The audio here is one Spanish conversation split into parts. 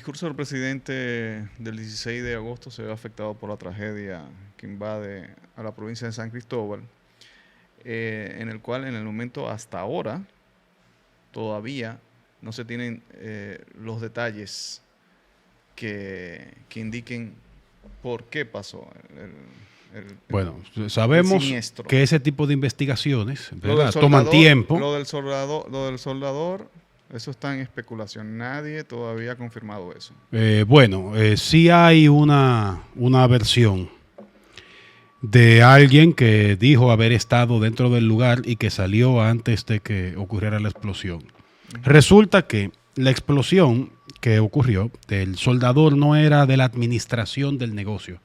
discurso del presidente del 16 de agosto se ve afectado por la tragedia que invade a la provincia de San Cristóbal, en el cual en el momento hasta ahora todavía no se tienen los detalles que indiquen por qué pasó bueno, sabemos siniestro. Que ese tipo de investigaciones, ¿verdad?, toman tiempo. Lo del soldador, eso está en especulación. Nadie todavía ha confirmado eso. Sí hay una versión de alguien que dijo haber estado dentro del lugar y que salió antes de que ocurriera la explosión. Resulta que la explosión que ocurrió, el soldador no era de la administración del negocio,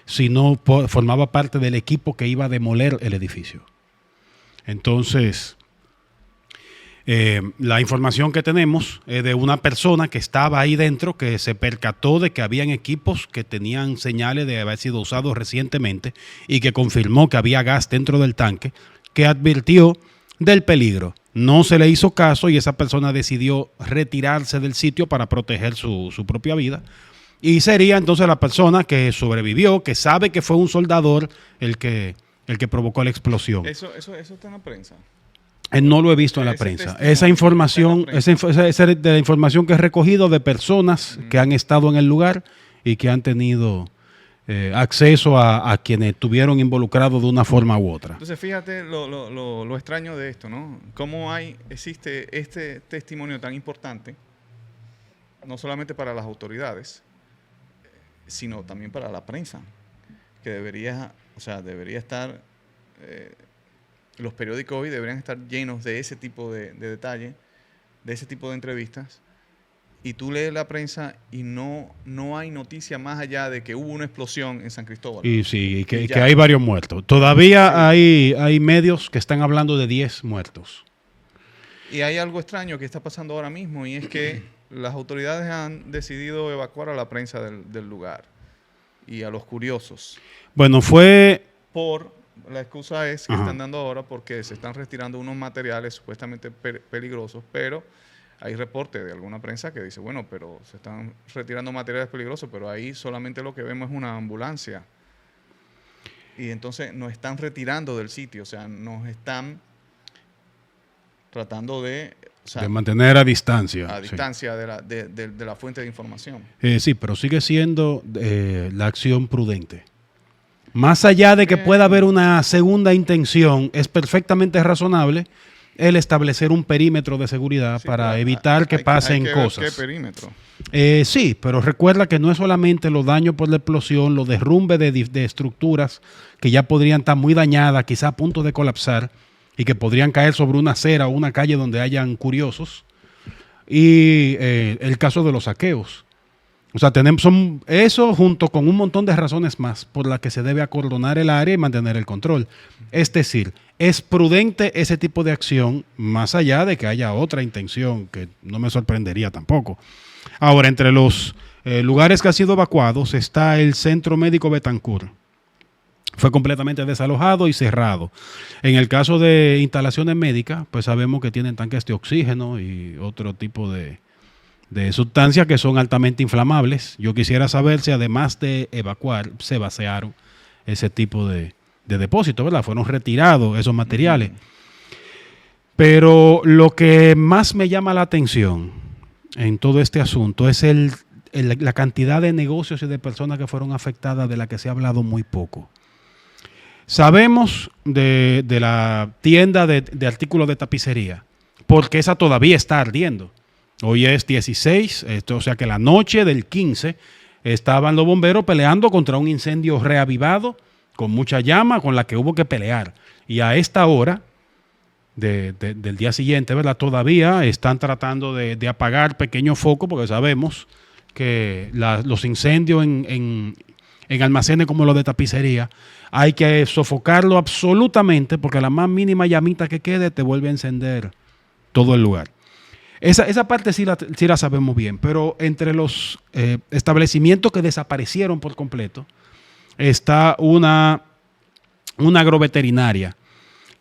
sino formaba parte del equipo que iba a demoler el edificio. Entonces, la información que tenemos es de una persona que estaba ahí dentro, que se percató de que habían equipos que tenían señales de haber sido usados recientemente y que confirmó que había gas dentro del tanque, que advirtió del peligro. No se le hizo caso y esa persona decidió retirarse del sitio para proteger su propia vida. Y sería entonces la persona que sobrevivió, que sabe que fue un soldador el que provocó la explosión. Eso está en la prensa. No lo he visto en la prensa. Esa información, esa es de la información que he recogido de personas que han estado en el lugar y que han tenido acceso a quienes estuvieron involucrados de una forma u otra. Entonces, fíjate lo extraño de esto, ¿no? Cómo existe este testimonio tan importante, no solamente para las autoridades, sino también para la prensa, que debería estar, los periódicos hoy deberían estar llenos de ese tipo de detalle, de ese tipo de entrevistas, y tú lees la prensa y no hay noticia más allá de que hubo una explosión en San Cristóbal. Y sí, que hay varios muertos. Todavía sí. hay medios que están hablando de 10 muertos. Y hay algo extraño que está pasando ahora mismo, y es que las autoridades han decidido evacuar a la prensa del lugar y a los curiosos. Bueno, La excusa es que están dando ahora porque se están retirando unos materiales supuestamente peligrosos, pero hay reporte de alguna prensa que dice, bueno, pero se están retirando materiales peligrosos, pero ahí solamente lo que vemos es una ambulancia. Y entonces nos están retirando del sitio, o sea, nos están tratando de mantener a distancia. A distancia de la fuente de información. Sí, pero sigue siendo la acción prudente. Más allá de que pueda haber una segunda intención, es perfectamente razonable el establecer un perímetro de seguridad para evitar que pasen cosas. ¿Qué perímetro? Sí, pero recuerda que no es solamente los daños por la explosión, los derrumbes de estructuras que ya podrían estar muy dañadas, quizá a punto de colapsar, y que podrían caer sobre una acera o una calle donde hayan curiosos, y el caso de los saqueos. O sea, tenemos eso junto con un montón de razones más por las que se debe acordonar el área y mantener el control. Es decir, es prudente ese tipo de acción, más allá de que haya otra intención, que no me sorprendería tampoco. Ahora, entre los lugares que han sido evacuados está el Centro Médico Betancourt. Fue completamente desalojado y cerrado. En el caso de instalaciones médicas, pues sabemos que tienen tanques de oxígeno y otro tipo de sustancias que son altamente inflamables. Yo quisiera saber si además de evacuar, se vaciaron ese tipo de depósitos, ¿verdad? Fueron retirados esos materiales. Pero lo que más me llama la atención en todo este asunto es la cantidad de negocios y de personas que fueron afectadas, de la que se ha hablado muy poco. Sabemos de la tienda de artículos de tapicería, porque esa todavía está ardiendo. Hoy es 16, o sea que la noche del 15 estaban los bomberos peleando contra un incendio reavivado, con mucha llama, con la que hubo que pelear. Y a esta hora del día siguiente, ¿verdad?, todavía están tratando de apagar pequeños focos, porque sabemos que los incendios en almacenes como los de tapicería hay que sofocarlo absolutamente, porque la más mínima llamita que quede te vuelve a encender todo el lugar. Esa parte sí la sabemos bien, pero entre los establecimientos que desaparecieron por completo está una agroveterinaria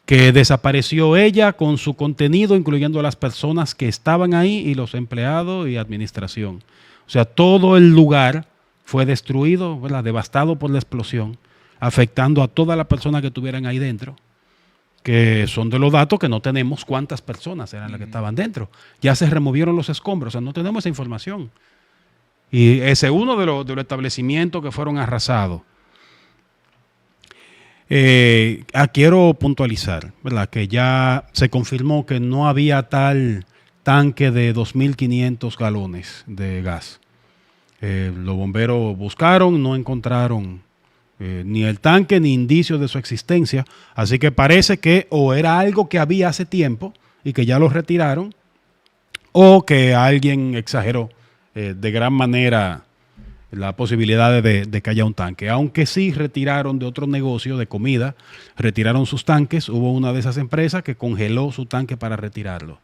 que desapareció ella con su contenido, incluyendo a las personas que estaban ahí y los empleados y administración. O sea, todo el lugar fue destruido, ¿verdad? Devastado por la explosión, afectando a todas las personas que estuvieran ahí dentro, que son de los datos que no tenemos cuántas personas eran las que estaban dentro. Ya se removieron los escombros, o sea, no tenemos esa información. Y ese es uno de los establecimientos que fueron arrasados. Quiero puntualizar, ¿verdad? Que ya se confirmó que no había tal tanque de 2.500 galones de gas. Los bomberos buscaron, no encontraron ni el tanque ni indicios de su existencia, así que parece que o era algo que había hace tiempo y que ya lo retiraron, o que alguien exageró de gran manera la posibilidad de que haya un tanque. Aunque sí retiraron de otro negocio de comida, retiraron sus tanques. Hubo una de esas empresas que congeló su tanque para retirarlo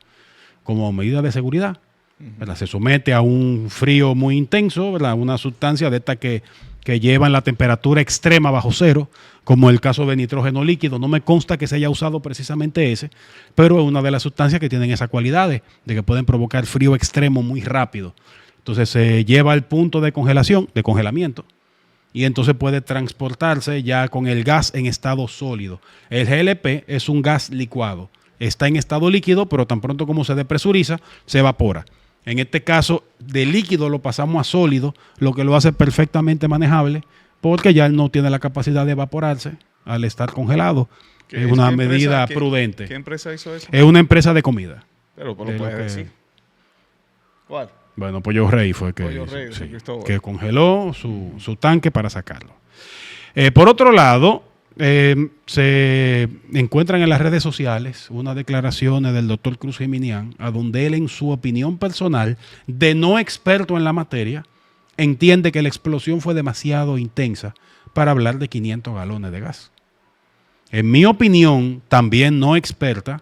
como medida de seguridad. ¿Verdad? Se somete a un frío muy intenso, ¿verdad? Una sustancia de esta que llevan la temperatura extrema bajo cero, como el caso de nitrógeno líquido. No me consta que se haya usado precisamente ese, pero es una de las sustancias que tienen esas cualidades, de que pueden provocar frío extremo muy rápido. Entonces se lleva al punto de congelación, de congelamiento, y entonces puede transportarse ya con el gas en estado sólido. El GLP es un gas licuado. Está en estado líquido, pero tan pronto como se depresuriza, se evapora. En este caso, de líquido lo pasamos a sólido, lo que lo hace perfectamente manejable, porque ya él no tiene la capacidad de evaporarse al estar congelado. Es una medida prudente. ¿Qué empresa hizo eso? Es una empresa de comida. Pero lo puedes decir. ¿Cuál? Bueno, Pollo Rey fue que congeló su tanque para sacarlo. Por otro lado, se encuentran en las redes sociales unas declaraciones del doctor Cruz Geminián, a donde él, en su opinión personal, de no experto en la materia, entiende que la explosión fue demasiado intensa para hablar de 500 galones de gas. En mi opinión, también no experta,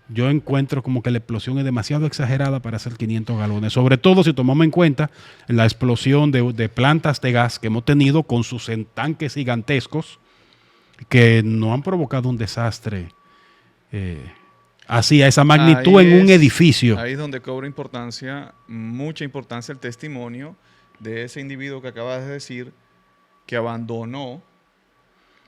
yo encuentro como que la explosión es demasiado exagerada para hacer 500 galones, sobre todo si tomamos en cuenta la explosión de plantas de gas que hemos tenido con sus tanques gigantescos que no han provocado un desastre así a esa magnitud en un edificio. Ahí es donde cobra importancia, mucha importancia, el testimonio de ese individuo que acabas de decir, que abandonó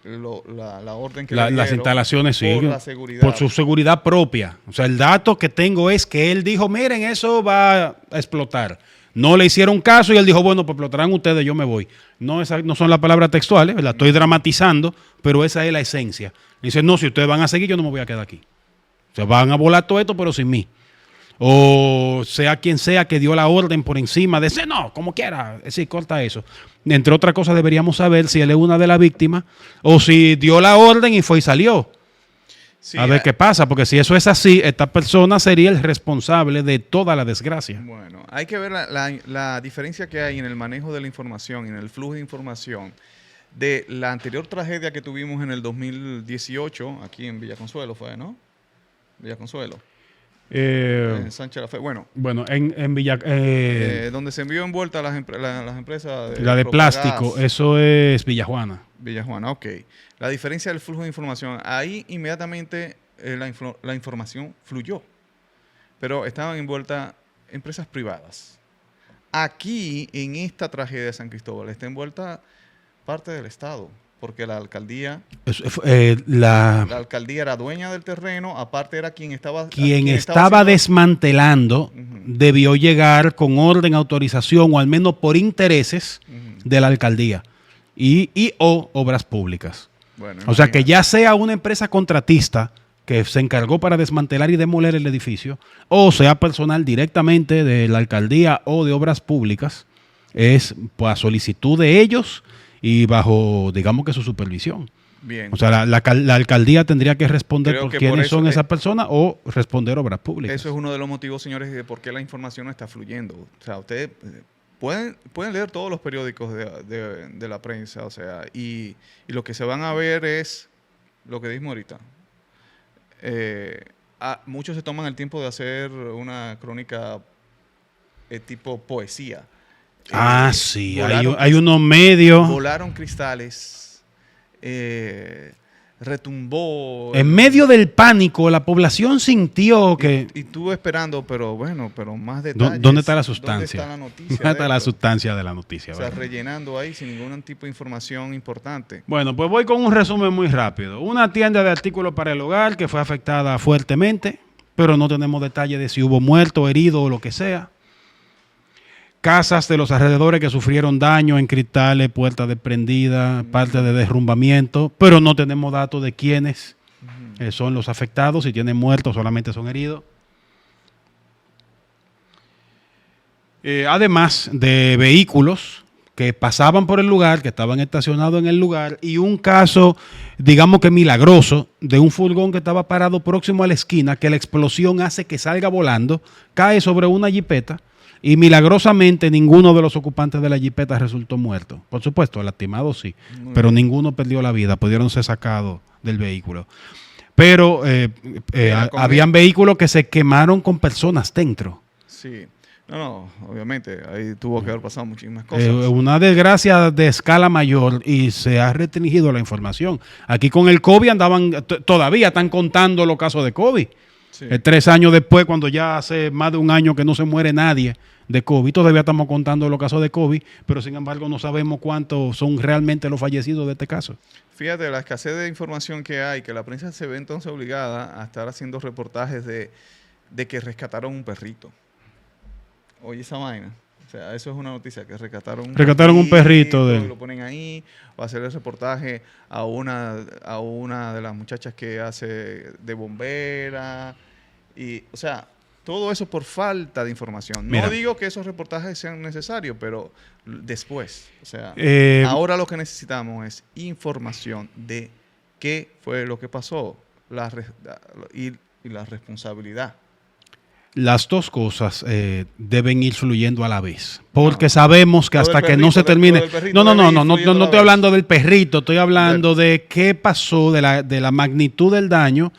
la orden que le dieron las instalaciones, sí, por la seguridad. Por su seguridad propia. O sea, el dato que tengo es que él dijo, miren, eso va a explotar. No le hicieron caso y él dijo, bueno, pues explotarán ustedes, yo me voy. No son las palabras textuales, ¿verdad? Estoy dramatizando, pero esa es la esencia. Dice, no, si ustedes van a seguir, yo no me voy a quedar aquí. O sea, van a volar todo esto, pero sin mí. O sea quien sea que dio la orden por encima de ese, no, como quiera, sí, corta eso. Entre otras cosas, deberíamos saber si él es una de las víctimas o si dio la orden y fue y salió. Sí, a ver qué pasa, porque si eso es así, esta persona sería el responsable de toda la desgracia. Bueno, hay que ver la diferencia que hay en el manejo de la información, en el flujo de información de la anterior tragedia que tuvimos en el 2018, aquí en Villaconsuelo fue, ¿no? Villaconsuelo. En Sánchez la Fe. Bueno, en Villa... donde se envió envuelta a las empresas... la de plástico, eso es Villajuana. Villajuana, ok. La diferencia del flujo de información. Ahí inmediatamente la información fluyó. Pero estaban envueltas empresas privadas. Aquí, en esta tragedia de San Cristóbal, está envuelta parte del Estado. Porque la alcaldía... la alcaldía era dueña del terreno, aparte era quien estaba desmantelando, debió llegar con orden, autorización, o al menos por intereses de la alcaldía o obras públicas. Bueno, o sea, que ya sea una empresa contratista que se encargó para desmantelar y demoler el edificio, o sea personal directamente de la alcaldía o de obras públicas, es a solicitud de ellos y bajo, digamos que su supervisión. Bien. O sea, la alcaldía tendría que responder por quiénes son esas personas o responder obras públicas. Eso es uno de los motivos, señores, de por qué la información no está fluyendo. O sea, ustedes pueden leer todos los periódicos de la prensa, o sea, y lo que se van a ver es lo que dijimos ahorita. Muchos se toman el tiempo de hacer una crónica tipo poesía. Sí, hay unos medios. Volaron cristales, retumbó. En medio del pánico, la población sintió que... Y tú esperando, pero más detalles. ¿Dónde está la sustancia? ¿Dónde está la noticia? ¿Dónde está la sustancia de la noticia? O sea, ¿verdad? rellenando ahí sin ningún tipo de información importante. Bueno, pues voy con un resumen muy rápido. Una tienda de artículos para el hogar que fue afectada fuertemente, pero no tenemos detalles de si hubo muerto, herido o lo que sea. Casas de los alrededores que sufrieron daño en cristales, puertas desprendidas, parte de derrumbamiento, pero no tenemos datos de quiénes son los afectados, si tienen muertos, solamente son heridos. Además de vehículos que pasaban por el lugar, que estaban estacionados en el lugar, y un caso, digamos que milagroso, de un furgón que estaba parado próximo a la esquina, que la explosión hace que salga volando, cae sobre una jipeta, y milagrosamente ninguno de los ocupantes de la jipeta resultó muerto. Por supuesto, lastimado sí, pero ninguno perdió la vida, pudieron ser sacados del vehículo. Pero habían vehículos que se quemaron con personas dentro. Sí. No, obviamente, ahí tuvo que haber pasado muchísimas cosas. Una desgracia de escala mayor y se ha restringido la información. Aquí con el COVID todavía están contando los casos de COVID. Sí. 3 años después, cuando ya hace más de un año que no se muere nadie de COVID, todavía estamos contando los casos de COVID, pero sin embargo no sabemos cuántos son realmente los fallecidos de este caso. Fíjate, la escasez de información que hay, que la prensa se ve entonces obligada a estar haciendo reportajes de que rescataron un perrito. Oye, esa vaina. O sea, eso es una noticia, que rescataron un perrito lo ponen ahí, o hacer el reportaje a una de las muchachas que hace de bombera. Y, o sea, todo eso por falta de información. No digo que esos reportajes sean necesarios, pero después. O sea, ahora lo que necesitamos es información de qué fue lo que pasó y la responsabilidad. Las dos cosas deben ir fluyendo a la vez, porque sabemos que hasta que no se termine... No estoy hablando del perrito, estoy hablando de qué pasó, de la magnitud del daño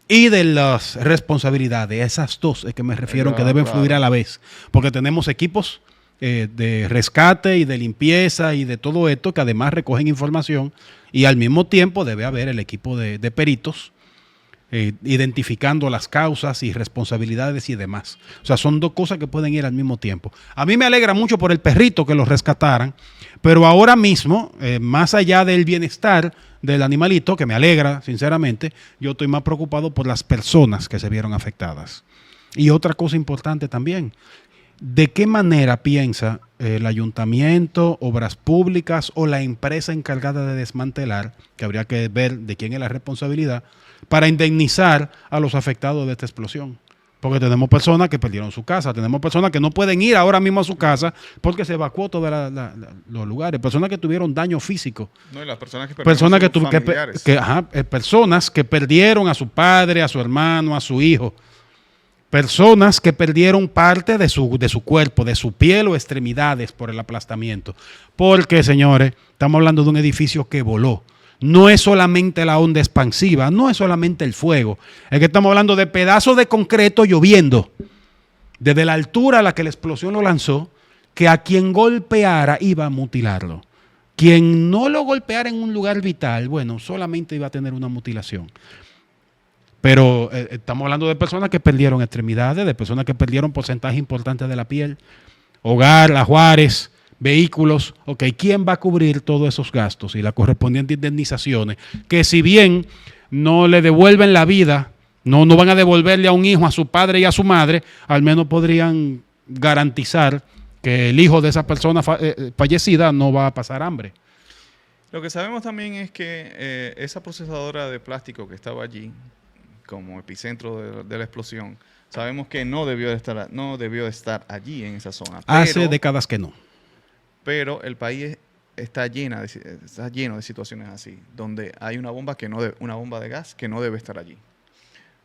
y de las responsabilidades. Esas dos es que me refiero, que deben fluir a la vez, porque tenemos equipos de rescate y de limpieza y de todo esto que además recogen información, y al mismo tiempo debe haber el equipo de peritos identificando las causas y responsabilidades y demás. O sea, son dos cosas que pueden ir al mismo tiempo. A mí me alegra mucho por el perrito que lo rescataran, pero ahora mismo, más allá del bienestar del animalito, que me alegra, sinceramente, yo estoy más preocupado por las personas que se vieron afectadas. Y otra cosa importante también, ¿de qué manera piensa el ayuntamiento, obras públicas o la empresa encargada de desmantelar, que habría que ver de quién es la responsabilidad, para indemnizar a los afectados de esta explosión? Porque tenemos personas que perdieron su casa, tenemos personas que no pueden ir ahora mismo a su casa porque se evacuó todos los lugares, personas que tuvieron daño físico. No, y las personas que perdieron personas que perdieron a su padre, a su hermano, a su hijo. Personas que perdieron parte de su cuerpo, de su piel o extremidades por el aplastamiento. Porque, señores, estamos hablando de un edificio que voló. No es solamente la onda expansiva, no es solamente el fuego. Es que estamos hablando de pedazos de concreto lloviendo desde la altura a la que la explosión lo lanzó, que a quien golpeara iba a mutilarlo. Quien no lo golpeara en un lugar vital, bueno, solamente iba a tener una mutilación. Pero estamos hablando de personas que perdieron extremidades, de personas que perdieron porcentaje importante de la piel, hogar, ajuares, vehículos. Ok, ¿quién va a cubrir todos esos gastos y las correspondientes indemnizaciones? Que si bien no le devuelven la vida, no van a devolverle a un hijo, a su padre y a su madre, al menos podrían garantizar que el hijo de esa persona fallecida no va a pasar hambre. Lo que sabemos también es que esa procesadora de plástico que estaba allí como epicentro de la explosión, sabemos que no debió de estar allí en esa zona. Hace décadas que no. Pero el país está lleno de situaciones así, donde hay una bomba de gas que no debe estar allí.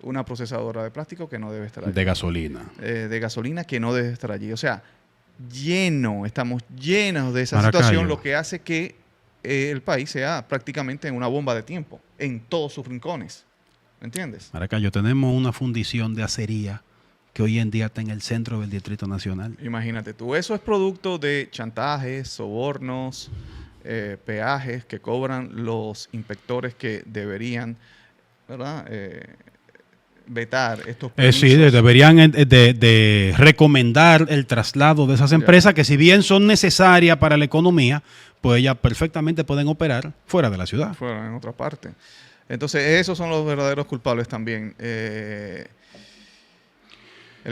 Una procesadora de plástico que no debe estar allí. De gasolina. De gasolina que no debe estar allí. O sea, estamos llenos de esa situación, lo que hace que el país sea prácticamente una bomba de tiempo en todos sus rincones. ¿Me entiendes? Maracayo, tenemos una fundición de acería que hoy en día está en el centro del Distrito Nacional. Imagínate tú, eso es producto de chantajes, sobornos, peajes que cobran los inspectores que deberían, ¿verdad? Vetar estos permisos. Sí, deberían de recomendar el traslado de esas empresas que si bien son necesarias para la economía, pues ellas perfectamente pueden operar fuera de la ciudad. Fuera, en otra parte. Entonces, esos son los verdaderos culpables también. El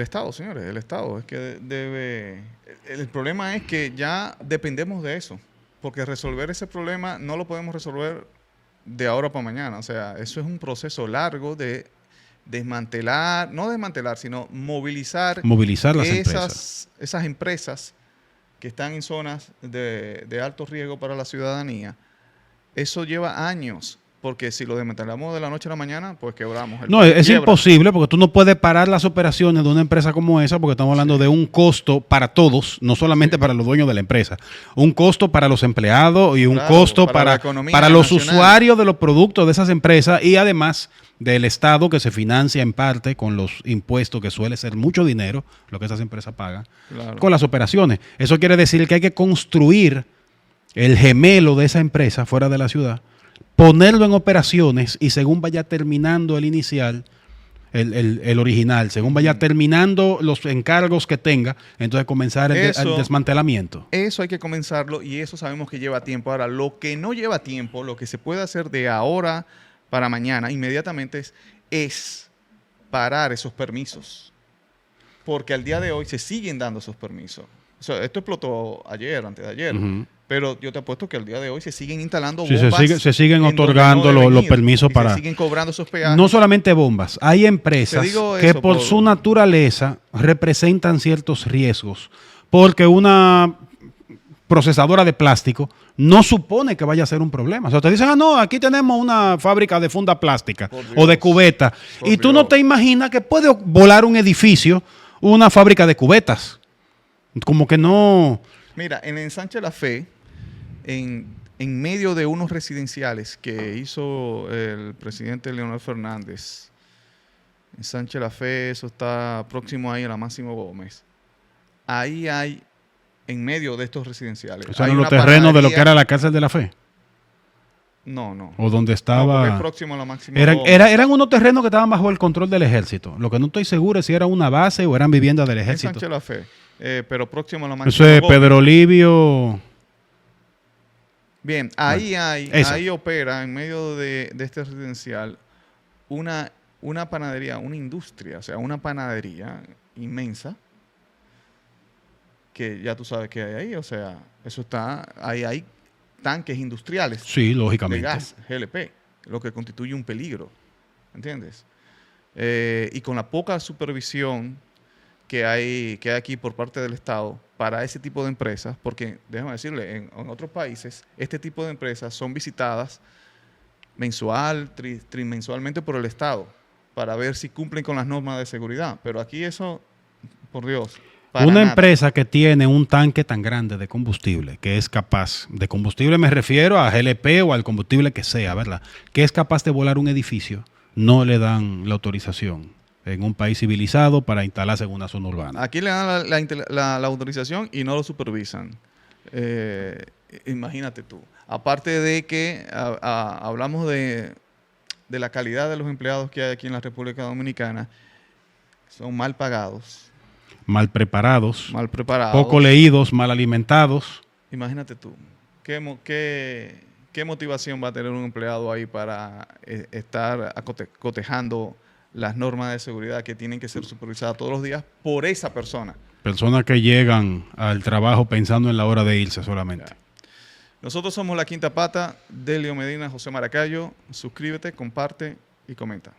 Estado, señores, el Estado es que debe... El problema es que ya dependemos de eso, porque resolver ese problema no lo podemos resolver de ahora para mañana. O sea, eso es un proceso largo de desmantelar, no desmantelar, sino movilizar esas empresas que están en zonas de alto riesgo para la ciudadanía. Eso lleva años, porque si lo desmantelamos de la noche a la mañana, pues quebramos. No, es imposible, porque tú no puedes parar las operaciones de una empresa como esa, porque estamos hablando de un costo para todos, no solamente para los dueños de la empresa. Un costo para los empleados y un costo para los usuarios de los productos de esas empresas, y además del Estado, que se financia en parte con los impuestos, que suele ser mucho dinero, lo que esas empresas pagan, con las operaciones. Eso quiere decir que hay que construir el gemelo de esa empresa fuera de la ciudad, ponerlo en operaciones, y según vaya terminando el inicial, el original, según vaya terminando los encargos que tenga, entonces comenzar el desmantelamiento. Eso hay que comenzarlo, y eso sabemos que lleva tiempo. Ahora, lo que no lleva tiempo, lo que se puede hacer de ahora para mañana, inmediatamente, es parar esos permisos. Porque al día de hoy se siguen dando esos permisos. O sea, esto explotó ayer, antes de ayer. Pero yo te apuesto que al día de hoy se siguen instalando bombas. Se siguen otorgando los permisos para... Se siguen cobrando esos peajes. No solamente bombas. Hay empresas que por su naturaleza representan ciertos riesgos. Porque una procesadora de plástico no supone que vaya a ser un problema. O sea, te dicen, no, aquí tenemos una fábrica de funda plástica o de cubeta. Y tú no te imaginas que puede volar un edificio, una fábrica de cubetas. Como que no... Mira, en Ensanche La Fe, en medio de unos residenciales que hizo el presidente Leonel Fernández, Ensanche La Fe, eso está próximo ahí a la Máximo Gómez. Ahí hay, en medio de estos residenciales, o sea, en los terrenos de lo que era la cárcel de La Fe. No. O donde estaba... No, próximo a la Máximo Gómez. Eran unos terrenos que estaban bajo el control del ejército. Lo que no estoy seguro es si era una base o eran viviendas del ejército. Ensanche La Fe. Pero próximo a la Máximo Eso es Pedro Olivio. Bien, ahí opera, en medio de este residencial, una panadería, una industria, o sea, una panadería inmensa, que ya tú sabes que hay ahí, o sea, eso está, ahí hay tanques industriales. Sí, lógicamente. De gas, GLP, lo que constituye un peligro, ¿entiendes? Y con la poca supervisión que hay aquí por parte del Estado para ese tipo de empresas, porque déjame decirle, en otros países este tipo de empresas son visitadas trimensualmente por el Estado para ver si cumplen con las normas de seguridad, pero aquí eso, por Dios, una empresa que tiene un tanque tan grande de combustible, que es capaz, de combustible me refiero a GLP o al combustible que sea, ¿verdad? Que es capaz de volar un edificio, no le dan la autorización en un país civilizado para instalarse en una zona urbana. Aquí le dan la autorización y no lo supervisan. Imagínate tú. Aparte de que hablamos de la calidad de los empleados que hay aquí en la República Dominicana, son mal pagados. Mal preparados. Mal preparados. Poco leídos, mal alimentados. Imagínate tú. ¿Qué motivación va a tener un empleado ahí para estar cotejando las normas de seguridad que tienen que ser supervisadas todos los días por esa persona? Personas que llegan al trabajo pensando en la hora de irse solamente. Ya. Nosotros somos La Quinta Pata, Delio Medina, José Maracayo. Suscríbete, comparte y comenta.